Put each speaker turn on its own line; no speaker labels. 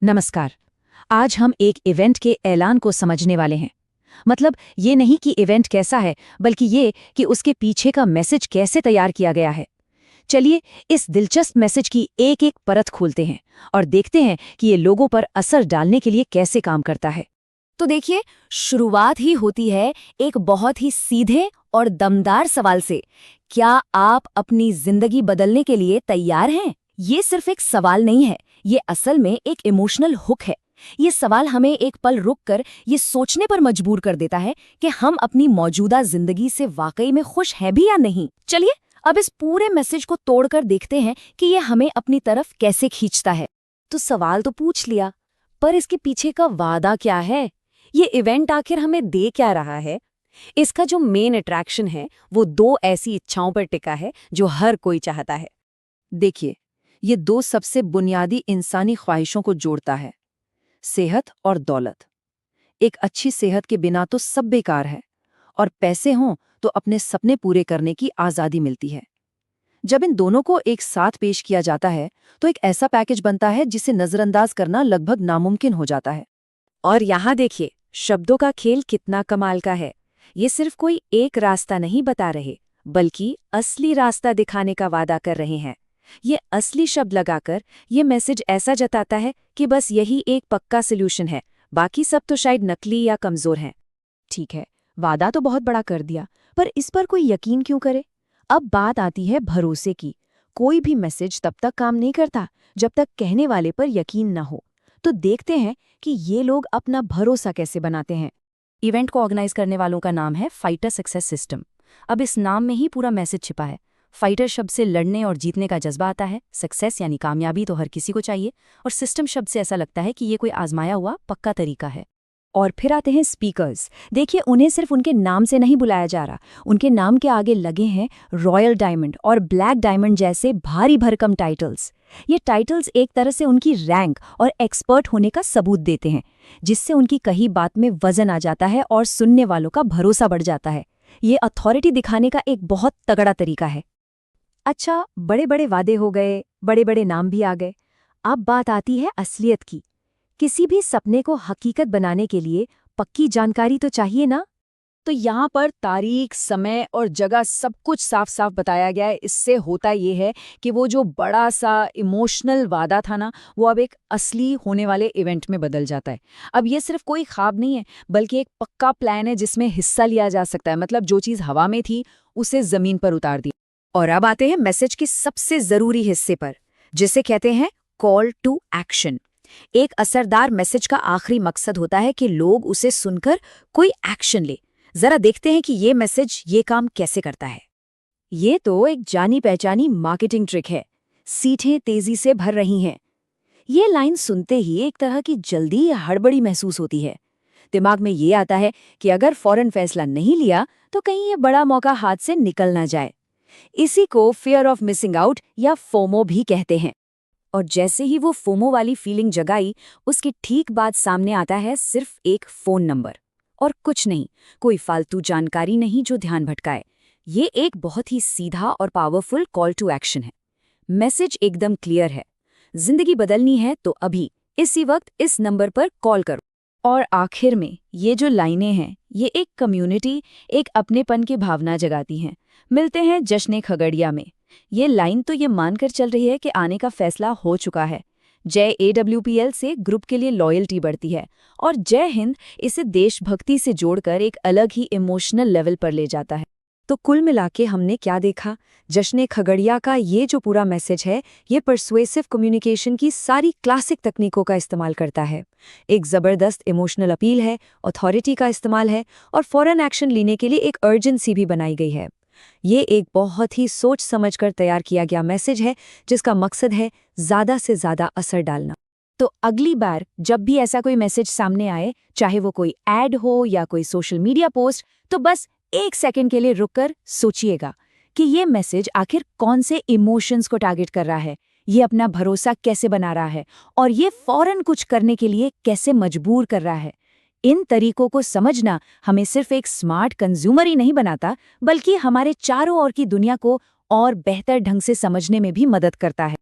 नमस्कार। आज हम एक इवेंट के ऐलान को समझने वाले हैं। मतलब ये नहीं कि इवेंट कैसा है, बल्कि ये कि उसके पीछे का मैसेज कैसे तैयार किया गया है। चलिए इस दिलचस्प मैसेज की एक एक परत खोलते हैं और देखते हैं कि ये लोगों पर असर डालने के लिए कैसे काम करता है।
तो देखिए, शुरुआत ही होती है एक बहुत ही सीधे और दमदार सवाल से। क्या आप अपनी जिंदगी बदलने के लिए तैयार हैं? ये सिर्फ एक सवाल नहीं है, ये असल में एक इमोशनल हुक है। ये सवाल हमें एक पल रुककर ये सोचने पर मजबूर कर देता है कि हम अपनी मौजूदा जिंदगी से वाकई में खुश हैं भी या नहीं। चलिए अब इस पूरे मैसेज को तोड़कर देखते हैं कि ये हमें अपनी तरफ कैसे खींचता है। तो सवाल तो पूछ लिया, पर इसके पीछे का वादा क्या है? ये इवेंट आखिर हमें दे क्या रहा है? इसका जो मेन अट्रैक्शन है वो दो ऐसी इच्छाओं पर टिका है जो हर कोई चाहता है।
देखिए, ये दो सबसे बुनियादी इंसानी ख्वाहिशों को जोड़ता है, सेहत और दौलत। एक अच्छी सेहत के बिना तो सब बेकार है, और पैसे हों तो अपने सपने पूरे करने की आज़ादी मिलती है। जब इन दोनों को एक साथ पेश किया जाता है तो एक ऐसा पैकेज बनता है जिसे नज़रअंदाज करना लगभग नामुमकिन हो जाता है।
और यहाँ देखिए, शब्दों का खेल कितना कमाल का है। ये सिर्फ कोई एक रास्ता नहीं बता रहे, बल्कि असली रास्ता दिखाने का वादा कर रहे हैं। ये असली शब्द लगाकर ये मैसेज ऐसा जताता है कि बस यही एक पक्का सॉल्यूशन है, बाकी सब तो शायद नकली या कमजोर हैं।
ठीक है, वादा तो बहुत बड़ा कर दिया, पर इस पर कोई यकीन क्यों करे? अब बात आती है भरोसे की। कोई भी मैसेज तब तक काम नहीं करता जब तक कहने वाले पर यकीन न हो। तो देखते हैं कि ये लोग अपना भरोसा कैसे बनाते हैं। इवेंट को ऑर्गेनाइज करने वालों का नाम है फाइटर सक्सेस सिस्टम। अब इस नाम में ही पूरा मैसेज छिपा है। फाइटर शब्द से लड़ने और जीतने का जज्बा आता है, सक्सेस यानी कामयाबी तो हर किसी को चाहिए, और सिस्टम शब्द से ऐसा लगता है कि ये कोई आजमाया हुआ पक्का तरीका है। और फिर आते हैं स्पीकर्स। देखिए, उन्हें सिर्फ उनके नाम से नहीं बुलाया जा रहा, उनके नाम के आगे लगे हैं रॉयल डायमंड और ब्लैक डायमंड जैसे भारी भरकम टाइटल्स। ये टाइटल्स एक तरह से उनकी रैंक और एक्सपर्ट होने का सबूत देते हैं, जिससे उनकी कही बात में वजन आ जाता है और सुनने वालों का भरोसा बढ़ जाता है। ये अथॉरिटी दिखाने का एक बहुत तगड़ा तरीका है। अच्छा, बड़े बड़े वादे हो गए, बड़े बड़े नाम भी आ गए। अब बात आती है असलियत की। किसी भी सपने को हकीकत बनाने के लिए पक्की जानकारी तो चाहिए ना? तो यहाँ पर तारीख, समय और जगह सब कुछ साफ साफ बताया गया है। इससे होता ये है कि वो जो बड़ा सा इमोशनल वादा था ना, वो अब एक असली होने वाले इवेंट में बदल जाता है। अब ये सिर्फ कोई ख्वाब नहीं है, बल्कि एक पक्का प्लान है जिसमें हिस्सा लिया जा सकता है। मतलब जो चीज़ हवा में थी उसे जमीन पर उतार दी। और अब आते हैं मैसेज के सबसे जरूरी हिस्से पर, जिसे कहते हैं कॉल टू एक्शन। एक असरदार मैसेज का आखिरी मकसद होता है कि लोग उसे सुनकर कोई एक्शन ले। जरा देखते हैं कि ये मैसेज ये काम कैसे करता है। ये तो एक जानी पहचानी मार्केटिंग ट्रिक है। सीटें तेजी से भर रही हैं। ये लाइन सुनते ही एक तरह की जल्दी या हड़बड़ी महसूस होती है। दिमाग में ये आता है कि अगर फौरन फैसला नहीं लिया तो कहीं ये बड़ा मौका हाथ से निकल ना जाए। इसी को फियर ऑफ मिसिंग आउट या फोमो भी कहते हैं। और जैसे ही वो फोमो वाली फीलिंग जगाई, उसके ठीक बाद सामने आता है सिर्फ एक फोन नंबर और कुछ नहीं, कोई फालतू जानकारी नहीं जो ध्यान भटकाए। ये एक बहुत ही सीधा और पावरफुल कॉल टू एक्शन है। मैसेज एकदम क्लियर है, जिंदगी बदलनी है तो अभी इसी वक्त इस नंबर पर कॉल करो। और आखिर में ये जो लाइनें हैं, ये एक कम्युनिटी, एक अपनेपन की भावना जगाती हैं। मिलते हैं जश्न खगड़िया में। ये लाइन तो ये मानकर चल रही है कि आने का फैसला हो चुका है। जय AWPL से ग्रुप के लिए लॉयल्टी बढ़ती है, और जय हिंद इसे देशभक्ति से जोड़कर एक अलग ही इमोशनल लेवल पर ले जाता है। तो कुल मिलाके हमने क्या देखा? जश्न खगड़िया का ये जो पूरा मैसेज है, ये परसुएसिव कम्युनिकेशन की सारी क्लासिक तकनीकों का इस्तेमाल करता है। एक ज़बरदस्त इमोशनल अपील है, अथॉरिटी का इस्तेमाल है, और फौरन एक्शन लेने के लिए एक अर्जेंसी भी बनाई गई है। ये एक बहुत ही सोच समझकर तैयार किया गया मैसेज है, जिसका मकसद है ज़्यादा से ज़्यादा असर डालना। तो अगली बार जब भी ऐसा कोई मैसेज सामने आए, चाहे वो कोई ऐड हो या कोई सोशल मीडिया पोस्ट, तो बस एक सेकंड के लिए रुककर सोचिएगा कि ये मैसेज आखिर कौन से इमोशंस को टारगेट कर रहा है, ये अपना भरोसा कैसे बना रहा है, और ये फौरन कुछ करने के लिए कैसे मजबूर कर रहा है। इन तरीकों को समझना हमें सिर्फ एक स्मार्ट कंज्यूमर ही नहीं बनाता, बल्कि हमारे चारों ओर की दुनिया को और बेहतर ढंग से समझने में भी मदद करता है।